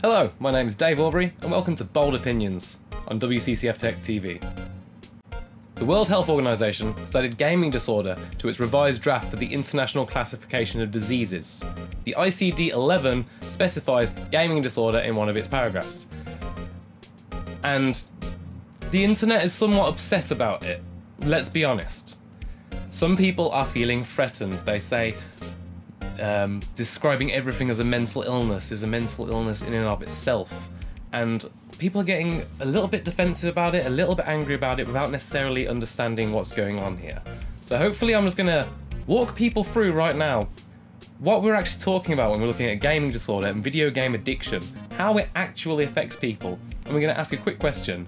Hello, my name is Dave Aubrey and welcome to Bold Opinions on WCCF Tech TV. The World Health Organization has added gaming disorder to its revised draft for the International Classification of Diseases. The ICD-11 specifies gaming disorder in one of its paragraphs. And the internet is somewhat upset about it, let's be honest. Some people are feeling threatened. They say describing everything as a mental illness is a mental illness in and of itself. And people are getting a little bit defensive about it, a little bit angry about it without necessarily understanding what's going on here. So hopefully I'm just going to walk people through right now what we're actually talking about when we're looking at gaming disorder and video game addiction, how it actually affects people. And we're going to ask a quick question.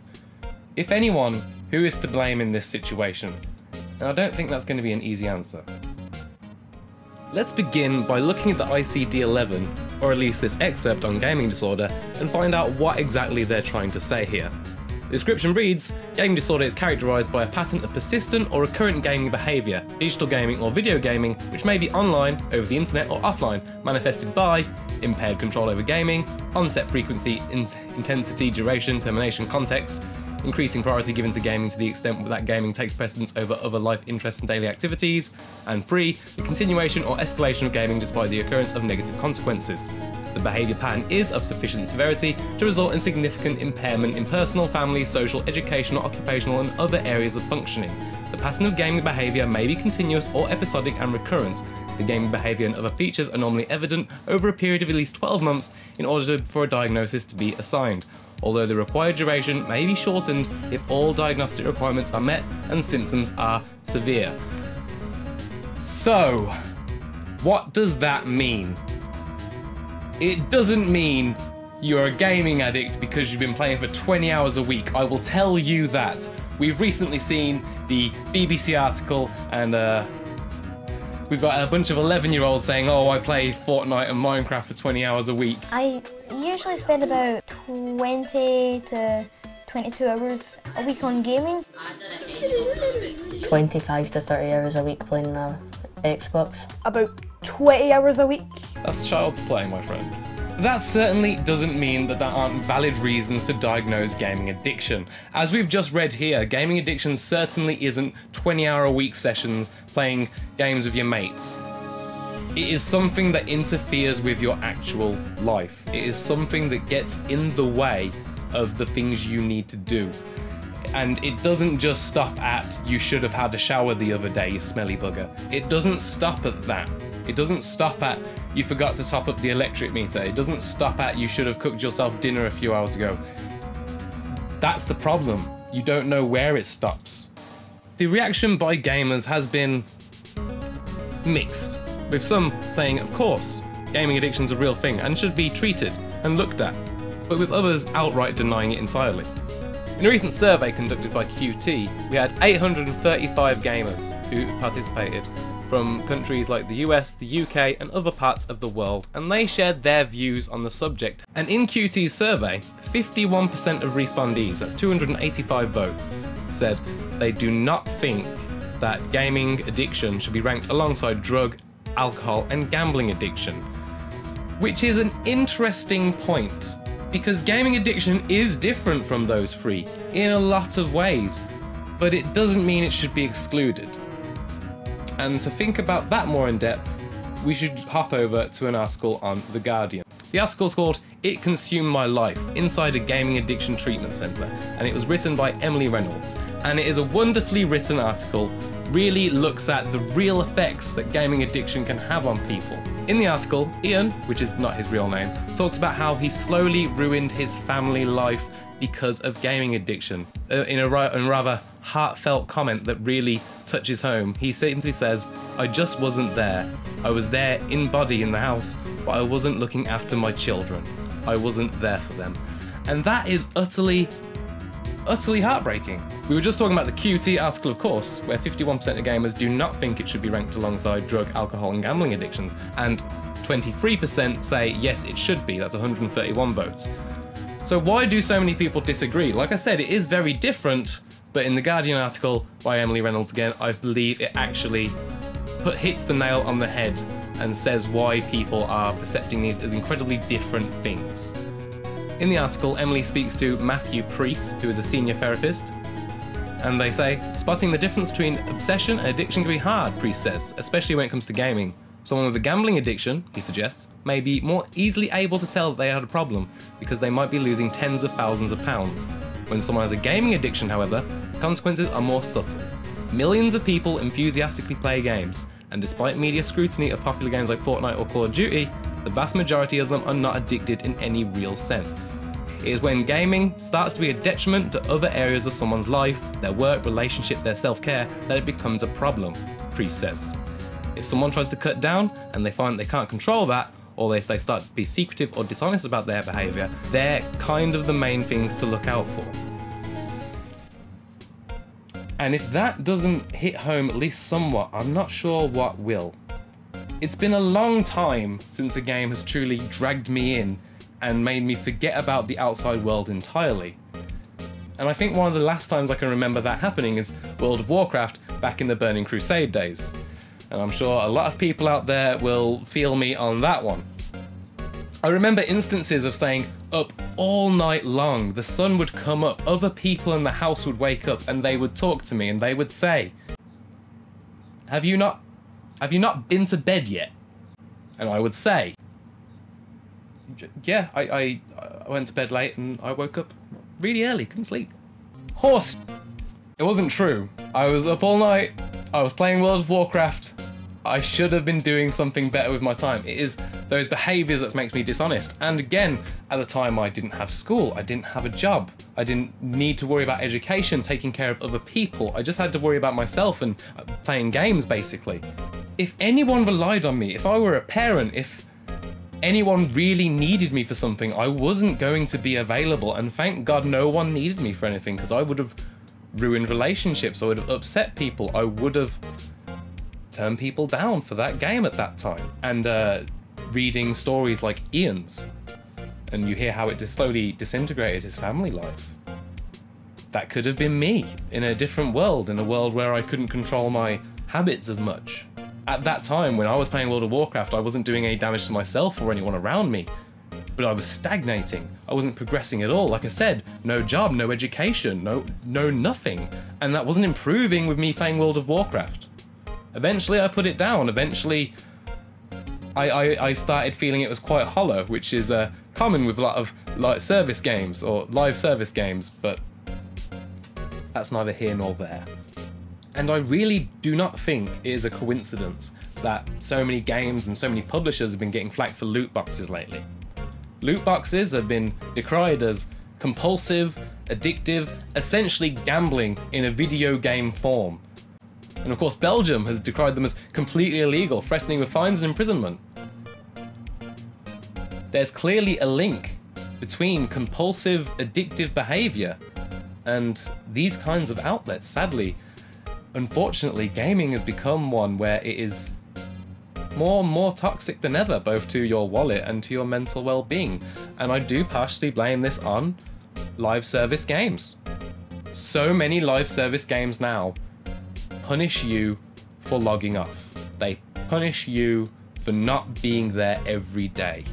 If anyone, who is to blame in this situation? And I don't think that's going to be an easy answer. Let's begin by looking at the ICD-11, or at least this excerpt on gaming disorder, and find out what exactly they're trying to say here. The description reads, gaming disorder is characterised by a pattern of persistent or recurrent gaming behaviour, digital gaming or video gaming, which may be online, over the internet or offline, manifested by impaired control over gaming, onset frequency, intensity, duration, termination, context, increasing priority given to gaming to the extent that gaming takes precedence over other life interests and daily activities, and 3, the continuation or escalation of gaming despite the occurrence of negative consequences. The behaviour pattern is of sufficient severity to result in significant impairment in personal, family, social, educational, occupational and other areas of functioning. The pattern of gaming behaviour may be continuous or episodic and recurrent. The gaming behaviour and other features are normally evident over a period of at least 12 months in order for a diagnosis to be assigned, although the required duration may be shortened if all diagnostic requirements are met and symptoms are severe. So, what does that mean? It doesn't mean you're a gaming addict because you've been playing for 20 hours a week. I will tell you that. We've recently seen the BBC article and we've got a bunch of 11-year-olds saying, oh, I play Fortnite and Minecraft for 20 hours a week. I usually spend about 20 to 22 hours a week on gaming. 25 to 30 hours a week playing the Xbox. About 20 hours a week. That's child's play, my friend. That certainly doesn't mean that there aren't valid reasons to diagnose gaming addiction. As we've just read here, gaming addiction certainly isn't 20-hour-a-week sessions playing games with your mates. It is something that interferes with your actual life. It is something that gets in the way of the things you need to do. And it doesn't just stop at, you should have had a shower the other day, you smelly bugger. It doesn't stop at that. It doesn't stop at, you forgot to top up the electric meter. It doesn't stop at, you should have cooked yourself dinner a few hours ago. That's the problem. You don't know where it stops. The reaction by gamers has been mixed, with some saying, of course, gaming addiction's a real thing and should be treated and looked at, but with others outright denying it entirely. In a recent survey conducted by QT, we had 835 gamers who participated from countries like the US, the UK and other parts of the world, and they shared their views on the subject. And in QT's survey, 51% of respondees, that's 285 votes, said they do not think that gaming addiction should be ranked alongside drug, alcohol and gambling addiction. Which is an interesting point, because gaming addiction is different from those three in a lot of ways, but it doesn't mean it should be excluded. And to think about that more in depth, we should hop over to an article on The Guardian. The article's called It Consumed My Life, Inside a Gaming Addiction Treatment Centre, and it was written by Emily Reynolds. And it is a wonderfully written article, really looks at the real effects that gaming addiction can have on people. In the article, Ian, which is not his real name, talks about how he slowly ruined his family life because of gaming addiction. In a rather heartfelt comment that really touches home, he simply says, I just wasn't there. I was there in body in the house, but I wasn't looking after my children. I wasn't there for them. And that is utterly heartbreaking. We were just talking about the QT article, of course, where 51% of gamers do not think it should be ranked alongside drug, alcohol and gambling addictions, and 23% say yes, it should be. That's 131 votes. So why do so many people disagree? Like I said, it is very different, but in the Guardian article by Emily Reynolds again, I believe it actually hits the nail on the head and says why people are percepting these as incredibly different things. In the article, Emily speaks to Matthew Priest, who is a senior therapist, and they say, spotting the difference between obsession and addiction can be hard, Priest says, especially when it comes to gaming. Someone with a gambling addiction, he suggests, may be more easily able to tell that they had a problem because they might be losing tens of thousands of pounds. When someone has a gaming addiction, however, the consequences are more subtle. Millions of people enthusiastically play games, and despite media scrutiny of popular games like Fortnite or Call of Duty, the vast majority of them are not addicted in any real sense. It is when gaming starts to be a detriment to other areas of someone's life, their work, relationship, their self-care, that it becomes a problem, Priest says. If someone tries to cut down and they find they can't control that, or if they start to be secretive or dishonest about their behaviour, they're kind of the main things to look out for. And if that doesn't hit home at least somewhat, I'm not sure what will. It's been a long time since a game has truly dragged me in and made me forget about the outside world entirely. And I think one of the last times I can remember that happening is World of Warcraft back in the Burning Crusade days. And I'm sure a lot of people out there will feel me on that one. I remember instances of staying up all night long. The sun would come up, other people in the house would wake up and they would talk to me and they would say, Have you not been to bed yet? And I would say, yeah, I went to bed late and I woke up really early, couldn't sleep. Horse! It wasn't true. I was up all night, I was playing World of Warcraft. I should have been doing something better with my time. It is those behaviours that makes me dishonest. And again, at the time I didn't have school, I didn't have a job, I didn't need to worry about education, taking care of other people. I just had to worry about myself and playing games, basically. If anyone relied on me, if I were a parent, if anyone really needed me for something, I wasn't going to be available. And thank God no one needed me for anything, because I would have ruined relationships, I would have upset people, I would have turned people down for that game at that time. And reading stories like Ian's, and you hear how it slowly disintegrated his family life. That could have been me in a different world, in a world where I couldn't control my habits as much. At that time, when I was playing World of Warcraft, I wasn't doing any damage to myself or anyone around me, but I was stagnating. I wasn't progressing at all. Like I said, no job, no education, no nothing. And that wasn't improving with me playing World of Warcraft. Eventually I put it down. Eventually I started feeling it was quite hollow, which is common with a lot of live service games, but that's neither here nor there. And I really do not think it is a coincidence that so many games and so many publishers have been getting flack for loot boxes lately. Loot boxes have been decried as compulsive, addictive, essentially gambling in a video game form. And of course Belgium has decried them as completely illegal, threatening with fines and imprisonment. There's clearly a link between compulsive, addictive behaviour and these kinds of outlets. Sadly, unfortunately, gaming has become one where it is more and more toxic than ever, both to your wallet and to your mental well-being. And I do partially blame this on live service games. So many live service games now punish you for logging off. They punish you for not being there every day.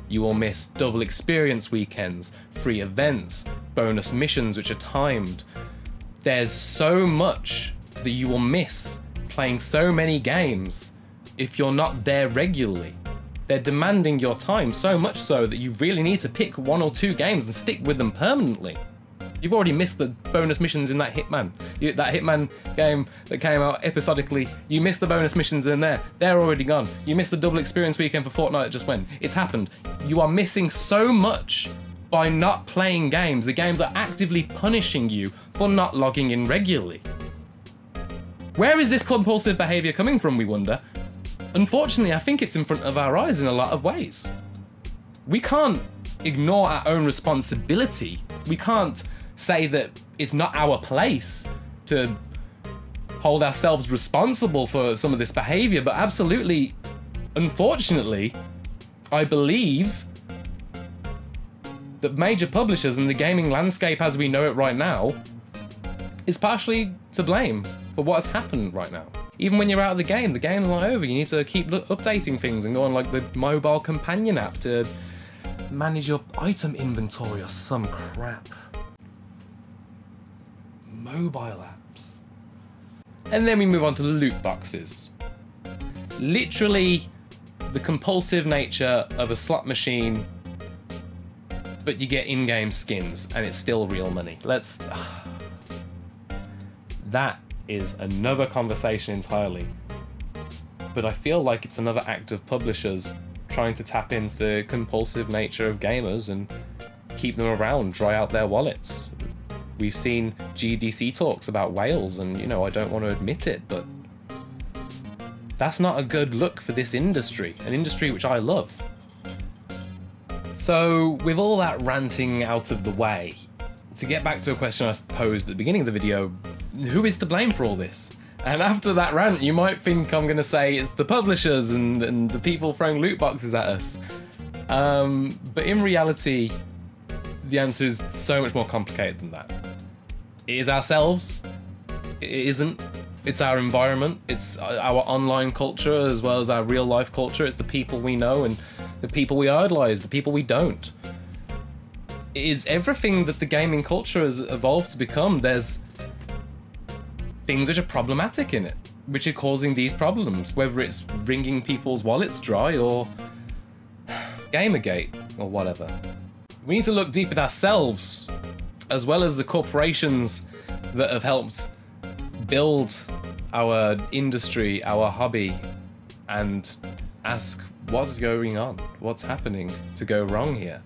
You will miss double experience weekends, free events, bonus missions which are timed. There's so much that you will miss playing so many games if you're not there regularly. They're demanding your time so much so that you really need to pick 1 or 2 games and stick with them permanently. You've already missed the bonus missions in that Hitman. That Hitman game that came out episodically, you missed the bonus missions in there. They're already gone. You missed the double experience weekend for Fortnite that just went. It's happened. You are missing so much by not playing games. The games are actively punishing you for not logging in regularly. Where is this compulsive behaviour coming from, we wonder? Unfortunately, I think it's in front of our eyes in a lot of ways. We can't ignore our own responsibility. We can't say that it's not our place to hold ourselves responsible for some of this behaviour, but absolutely, unfortunately, I believe that major publishers and the gaming landscape as we know it right now is partially to blame for what has happened right now. Even when you're out of the game's not over. You need to keep updating things and go on like the mobile companion app to manage your item inventory or some crap. Mobile apps. And then we move on to loot boxes. Literally the compulsive nature of a slot machine, but you get in-game skins and it's still real money. That is another conversation entirely. But I feel like it's another act of publishers trying to tap into the compulsive nature of gamers and keep them around, dry out their wallets. We've seen GDC talks about whales, and you know, I don't want to admit it, but that's not a good look for this industry, an industry which I love. So, with all that ranting out of the way, to get back to a question I posed at the beginning of the video, who is to blame for all this? And after that rant, you might think I'm going to say it's the publishers and the people throwing loot boxes at us. But in reality, the answer is so much more complicated than that. It is ourselves. It isn't. It's our environment. It's our online culture as well as our real life culture. It's the people we know and the people we idolize, the people we don't. It is everything that the gaming culture has evolved to become. There's things which are problematic in it, which are causing these problems, whether it's wringing people's wallets dry or Gamergate or whatever. We need to look deep at ourselves, as well as the corporations that have helped build our industry, our hobby, and ask what's going on, what's happening to go wrong here.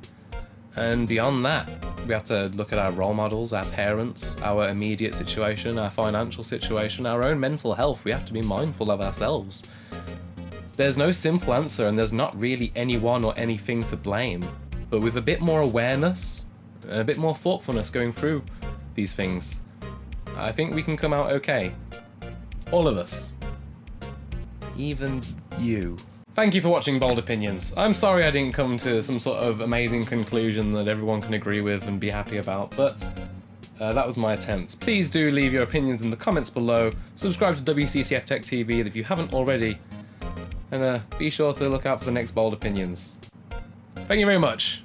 And beyond that, we have to look at our role models, our parents, our immediate situation, our financial situation, our own mental health. We have to be mindful of ourselves. There's no simple answer, and there's not really anyone or anything to blame. But with a bit more awareness, and a bit more thoughtfulness going through these things, I think we can come out okay. All of us. Even you. Thank you for watching Bold Opinions. I'm sorry I didn't come to some sort of amazing conclusion that everyone can agree with and be happy about, but that was my attempt. Please do leave your opinions in the comments below. Subscribe to WCCF Tech TV if you haven't already. And be sure to look out for the next Bold Opinions. Thank you very much.